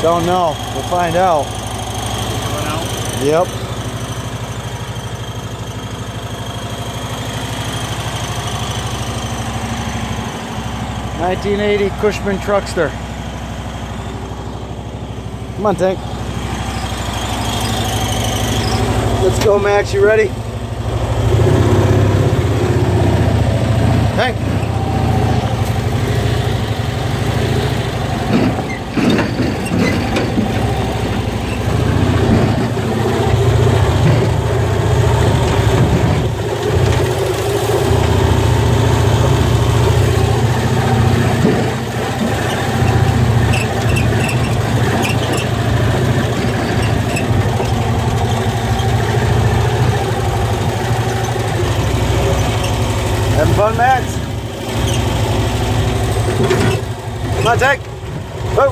Don't know. We'll find out. Yep. '80 Cushman Truckster. Come on, Tank. Let's go, Max. You ready? Tank. Having fun, Max? Come on, Tank. Whoa.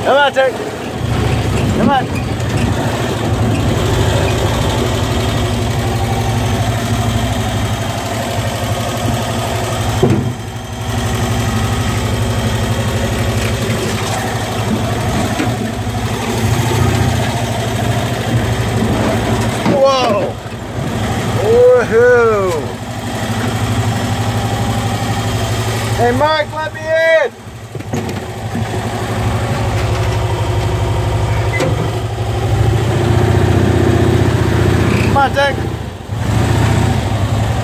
Come on, Tank. Come on. Whoa. Woohoo. Hey, Mark, let me in. Come on, Tank.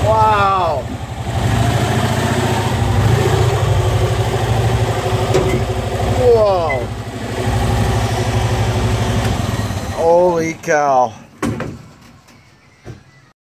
Wow. Whoa. Holy cow.